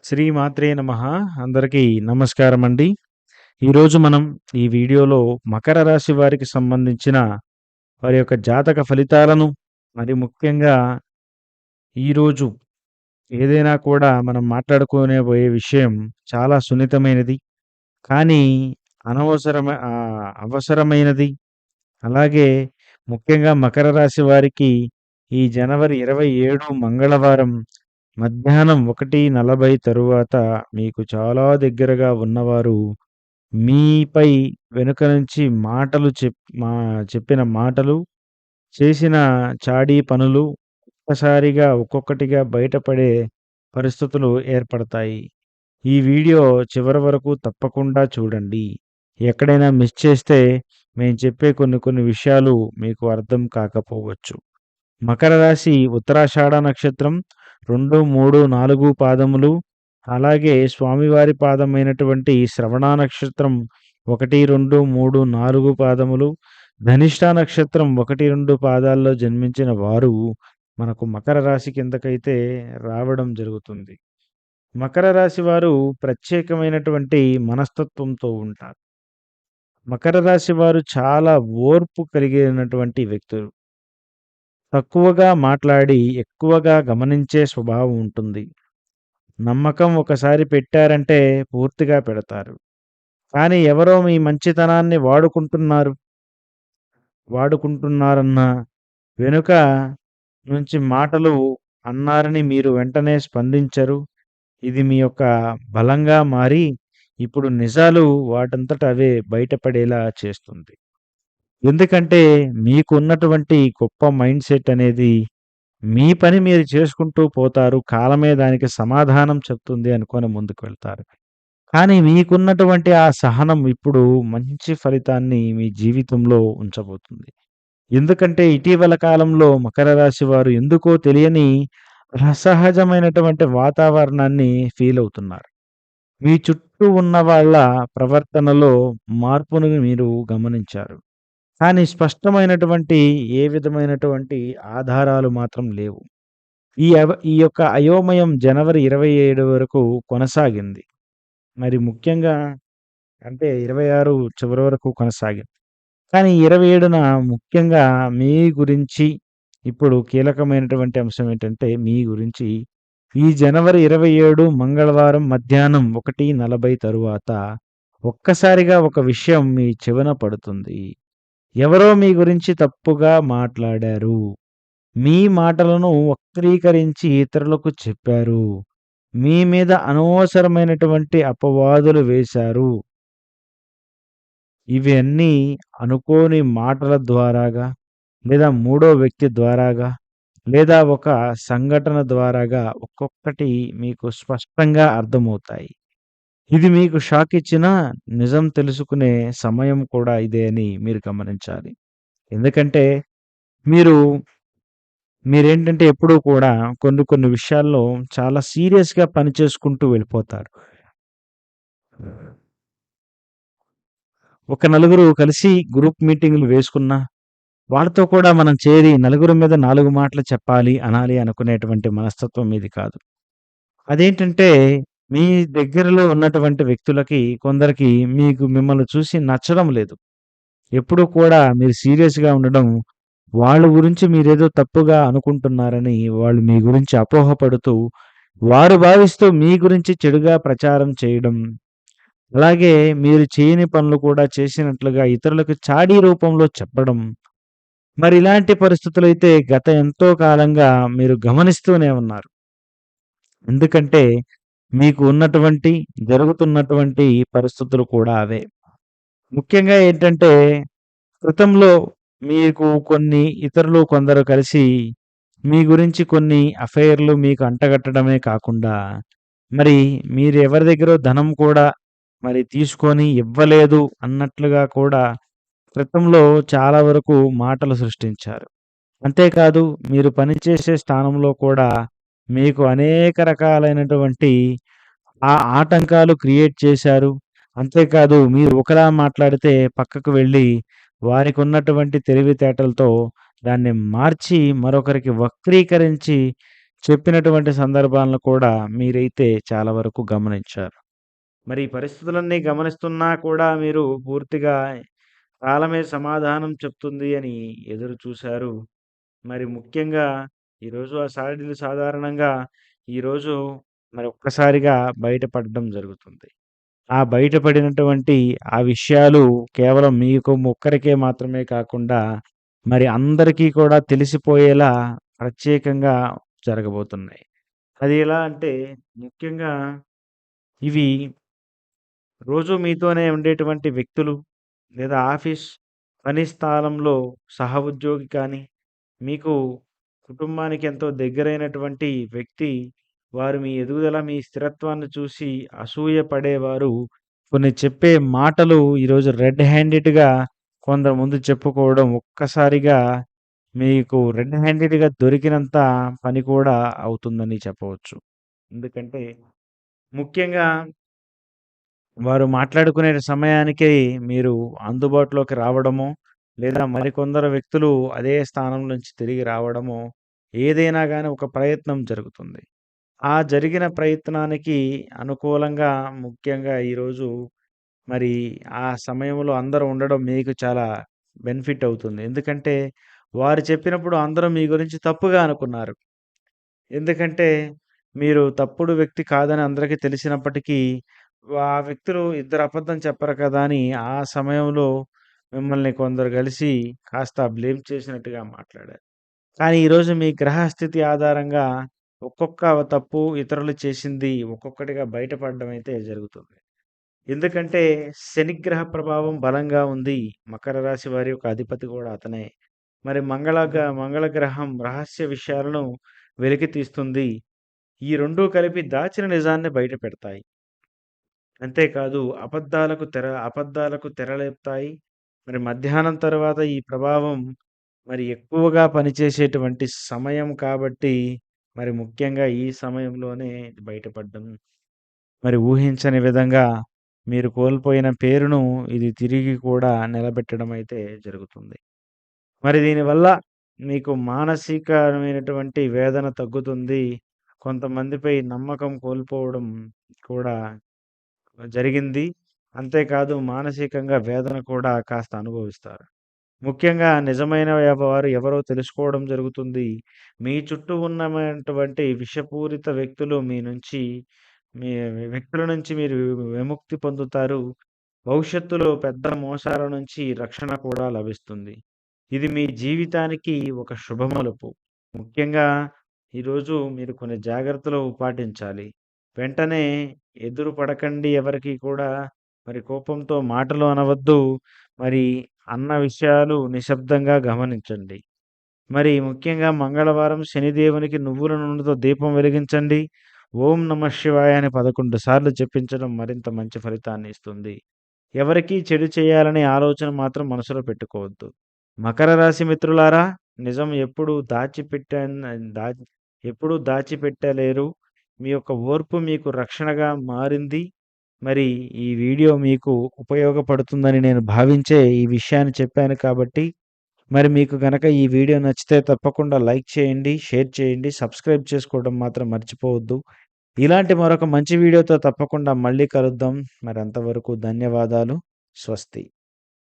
శ్రీమాత్రే నమః. అందరికీ నమస్కారమండి. ఈరోజు మనం ఈ వీడియోలో మకర రాశి వారికి సంబంధించిన వారి యొక్క జాతక ఫలితాలను, మరి ముఖ్యంగా ఈరోజు ఏదైనా కూడా మనం మాట్లాడుకోబోయే విషయం చాలా సున్నితమైనది. కానీ అవసరమైనది. అలాగే ముఖ్యంగా మకర రాశి వారికి ఈ జనవరి 27 మంగళవారం మధ్యాహ్నం 1:40 తరువాత మీకు చాలా దగ్గరగా ఉన్నవారు మీపై వెనుక నుంచి చెప్పిన మాటలు, చేసిన చాడీ పనులు ఒక్కొక్కటిగా బయటపడే పరిస్థితులు ఏర్పడతాయి. ఈ వీడియో చివరి వరకు తప్పకుండా చూడండి. ఎక్కడైనా మిస్ చేస్తే మేము చెప్పే కొన్ని విషయాలు మీకు అర్థం కాకపోవచ్చు. మకర రాశి ఉత్తరాషాఢ నక్షత్రం 2, 3, 4 పాదములు, అలాగే స్వామివారి పాదమైనటువంటి శ్రవణ నక్షత్రం 1, 2, 3, 4 పాదములు, ధనిష్ట నక్షత్రం 1, 2 పాదాల్లో జన్మించిన వారు మనకు మకర రాశి కిందకైతే రావడం జరుగుతుంది. మకర రాశి వారు ప్రత్యేకమైనటువంటి మనస్తత్వంతో ఉంటారు. మకర రాశి వారు చాలా ఓర్పు కలిగినటువంటి వ్యక్తులు. తక్కువగా మాట్లాడి ఎక్కువగా గమనించే స్వభావం ఉంటుంది. నమ్మకం ఒకసారి పెట్టారంటే పూర్తిగా పెడతారు. కానీ ఎవరో మీ మంచితనాన్ని వాడుకుంటున్నారన్న వెనుక నుంచి మాటలు అన్నారని మీరు వెంటనే స్పందించరు. ఇది మీ యొక్క బలంగా మారి ఇప్పుడు నిజాలు వాటంతట అవే బయటపడేలా చేస్తుంది. ఎందుకంటే మీకున్నటువంటి గొప్ప మైండ్ సెట్ అనేది మీ పని మీరు చేసుకుంటూ పోతారు. కాలమే దానికి సమాధానం చెప్తుంది అనుకోని ముందుకు వెళ్తారు. కానీ మీకున్నటువంటి ఆ సహనం ఇప్పుడు మంచి ఫలితాన్ని మీ జీవితంలో ఉంచబోతుంది. ఎందుకంటే ఇటీవల కాలంలో మకర రాశి వారు ఎందుకో తెలియని అసహజమైనటువంటి వాతావరణాన్ని ఫీల్ అవుతున్నారు. మీ చుట్టూ ఉన్న వాళ్ళ ప్రవర్తనలో మార్పును మీరు గమనించారు. కానీ స్పష్టమైనటువంటి ఏ విధమైనటువంటి ఆధారాలు మాత్రం లేవు. ఈ యొక్క అయోమయం జనవరి 27 వరకు కొనసాగింది. మరి ముఖ్యంగా అంటే 26 చివరి వరకు కొనసాగింది. కానీ 27న ముఖ్యంగా మీ గురించి ఇప్పుడు కీలకమైనటువంటి అంశం ఏంటంటే మీ గురించి ఈ జనవరి 27 మంగళవారం మధ్యాహ్నం 1:40 తరువాత ఒక్కసారిగా ఒక విషయం మీ చెవిన పడుతుంది. ఎవరో మీ గురించి తప్పుగా మాట్లాడారు. మీ మాటలను వక్రీకరించి ఇతరులకు చెప్పారు. మీ మీద అనవసరమైనటువంటి అపవాదులు వేశారు. ఇవన్నీ అనుకోని మాటల ద్వారాగా, లేదా మూడో వ్యక్తి ద్వారాగా, లేదా ఒక సంఘటన ద్వారాగా ఒక్కొక్కటి మీకు స్పష్టంగా అర్థమవుతాయి. ఇది మీకు షాక్ ఇచ్చినా నిజం తెలుసుకునే సమయం కూడా ఇదే అని మీరు గమనించాలి. ఎందుకంటే మీరు మీరేంటంటే ఎప్పుడూ కూడా కొన్ని విషయాల్లో చాలా సీరియస్‌గా పని చేసుకుంటూ వెళ్ళిపోతారు. ఒక నలుగురు కలిసి గ్రూప్ మీటింగులు వేసుకున్నా, వాళ్ళతో కూడా మనం చేరి నలుగురి మీద 4 మాటలు చెప్పాలి, అనాలి అనుకునేటువంటి మనస్తత్వం మీది కాదు. అదేంటంటే మీ దగ్గరలో ఉన్నటువంటి వ్యక్తులకి కొందరికి మిమ్మల్ని చూసి నచ్చడం లేదు. ఎప్పుడూ కూడా మీరు సీరియస్‌గా ఉండడం, వాళ్ళ గురించి మీరేదో తప్పుగా అనుకుంటున్నారని వాళ్ళు మీ గురించి అపోహపడుతూ, వారు భావిస్తూ మీ గురించి చెడుగా ప్రచారం చేయడం, అలాగే మీరు చేయని పనులు కూడా చేసినట్లుగా ఇతరులకు చాడీ రూపంలో చెప్పడం. మరి ఇలాంటి పరిస్థితులైతే గత ఎంతో కాలంగా మీరు గమనిస్తూనే ఉన్నారు. ఎందుకంటే మీకు జరుగుతున్నటువంటి పరిస్థితులు కూడా అవే. ముఖ్యంగా ఏంటంటే గతంలో మీకు కొందరు కలిసి మీ గురించి కొన్ని అఫైర్‌లు మీకు అంటగట్టడమే కాకుండా, మరి మీరు ఎవరి దగ్గరో ధనం కూడా మరి తీసుకొని ఇవ్వలేదు అన్నట్లుగా కూడా గతంలో చాలా వరకు మాటలు సృష్టించారు. అంతేకాదు మీరు పనిచేసే స్థానంలో కూడా మీకు అనేక రకాలైనటువంటి ఆటంకాలు క్రియేట్ చేశారు. అంతేకాదు మీరు ఒకలా మాట్లాడితే పక్కకు వెళ్ళి వారికున్నటువంటి తెలివితేటలతో దాన్ని మార్చి మరొకరికి వక్రీకరించి చెప్పినటువంటి సందర్భాలను కూడా మీరైతే చాలా వరకు గమనించారు. మరి ఈ పరిస్థితులన్నీ గమనిస్తున్నా కూడా మీరు పూర్తిగా కాలమే సమాధానం చెప్తుంది అని ఎదురు చూశారు. మరి ముఖ్యంగా ఈరోజు ఆ సాధారణంగా ఈరోజు మరి ఒక్కసారిగా బయటపడడం జరుగుతుంది. ఆ బయటపడినటువంటి ఆ విషయాలు కేవలం మీకు ఒక్కరికే మాత్రమే కాకుండా మరి అందరికీ కూడా తెలిసిపోయేలా ప్రత్యేకంగా జరగబోతున్నాయి. అది ఎలా అంటే ముఖ్యంగా ఇవి రోజు మీతోనే ఉండేటువంటి వ్యక్తులు లేదా ఆఫీస్ పని స్థలంలో సహోద్యోగి కానీ, మీకు కుటుంబానికి ఎంతో దగ్గరైనటువంటి వ్యక్తి, వారు మీ ఎదుగుదల, మీ స్థిరత్వాన్ని చూసి అసూయ పడేవారు కొన్ని చెప్పే మాటలు ఈరోజు రెడ్ హ్యాండెడ్‌గా కొందరి ముందు చెప్పుకోవడం ఒక్కసారిగా మీకు రెడ్ హ్యాండెడ్‌గా దొరికినంత పని కూడా అవుతుందని చెప్పవచ్చు. ఎందుకంటే ముఖ్యంగా వారు మాట్లాడుకునే సమయానికే మీరు అందుబాటులోకి రావడమో, లేదా మరికొందరు వ్యక్తులు అదే స్థానం నుంచి తిరిగి రావడమో, ఏదైనా గాని ఒక ప్రయత్నం జరుగుతుంది. ఆ జరిగిన ప్రయత్నానికి అనుకూలంగా ముఖ్యంగా ఈరోజు మరి ఆ సమయంలో అందరూ ఉండడం మీకు చాలా బెనిఫిట్ అవుతుంది. ఎందుకంటే వారు చెప్పినప్పుడు అందరూ మీ గురించి తప్పుగా అనుకున్నారు. ఎందుకంటే, మీరు తప్పుడు వ్యక్తి కాదని అందరికీ తెలిసినప్పటికీ, ఆ వ్యక్తులు ఇద్దరు అబద్ధం చెప్పరు కదా! అని ఆ సమయంలో మిమ్మల్ని కొందరు కలిసి కాస్త బ్లేమ్ చేసినట్టుగా మాట్లాడారు. కానీ ఈరోజు మీ గ్రహస్థితి ఆధారంగా ఒక్కొక్క తప్పు ఇతరులు చేసింది ఒక్కొక్కటిగా బయటపడడం అయితే జరుగుతుంది. ఎందుకంటే శనిగ్రహ ప్రభావం బలంగా ఉంది. మకర రాశి వారి యొక్క అధిపతి కూడా అతనే. మరి మంగళ గ్రహం రహస్య విషయాలను వెలికి తీస్తుంది. ఈ 2 కలిపి దాచిన నిజాన్ని బయటపెడతాయి. అంతేకాదు అబద్ధాలకు తెరలేపుతాయి. మరి మధ్యాహ్నం తర్వాత ఈ ప్రభావం మరి ఎక్కువగా పనిచేసేటువంటి సమయం కాబట్టి, మరి ముఖ్యంగా ఈ సమయంలోనే ఇది బయటపడడం మరి ఊహించని విధంగా మీరు కోల్పోయిన పేరును ఇది తిరిగి కూడా నిలబెట్టడం అయితే జరుగుతుంది. మరి దీనివల్ల మీకు మానసికమైనటువంటి వేదన తగ్గుతుంది. కొంతమందిపై నమ్మకం కోల్పోవడం కూడా జరిగింది. అంతేకాదు మానసికంగా వేదన కూడా కాస్త అనుభవిస్తారు. ముఖ్యంగా నిజమైన వారు ఎవరో తెలుసుకోవడం జరుగుతుంది. మీ చుట్టూ ఉన్నటువంటి విషపూరిత వ్యక్తులు మీ వ్యక్తుల నుంచి మీరు విముక్తి పొందుతారు. భవిష్యత్తులో పెద్ద మోసాల నుంచి రక్షణ కూడా లభిస్తుంది. ఇది మీ జీవితానికి ఒక శుభమలుపు. ముఖ్యంగా ఈరోజు మీరు కొన్ని జాగ్రత్తలు పాటించాలి. వెంటనే ఎదురు పడకండి ఎవరికీ కూడా. మరి కోపంతో మాటలు అనవద్దు. మరి అన్న విషయాలు నిశ్శబ్దంగా గమనించండి. మరి ముఖ్యంగా మంగళవారం శనిదేవునికి నువ్వుల నూనెతో దీపం వెలిగించండి. ఓం నమః శివాయ అని 11 సార్లు జపించడం మరింత మంచి ఫలితాన్ని ఇస్తుంది. ఎవరికీ చెడు చేయాలనే ఆలోచన మాత్రం మనసులో పెట్టుకోవద్దు. మకర రాశి మిత్రులారా, నిజం ఎప్పుడూ దాచిపెట్టలేరు. మీ యొక్క ఓర్పు మీకు రక్షణగా మారింది. మరి ఈ వీడియో మీకు ఉపయోగపడుతుందని నేను భావించే ఈ విషయాన్ని చెప్పాను కాబట్టి, మరి మీకు గనక ఈ వీడియో నచ్చితే తప్పకుండా లైక్ చేయండి, షేర్ చేయండి, సబ్స్క్రైబ్ చేసుకోవడం మాత్రం మర్చిపోవద్దు. ఇలాంటి మరొక మంచి వీడియోతో తప్పకుండా మళ్ళీ కలుద్దాం. మరి అంతవరకు ధన్యవాదాలు. స్వస్తి.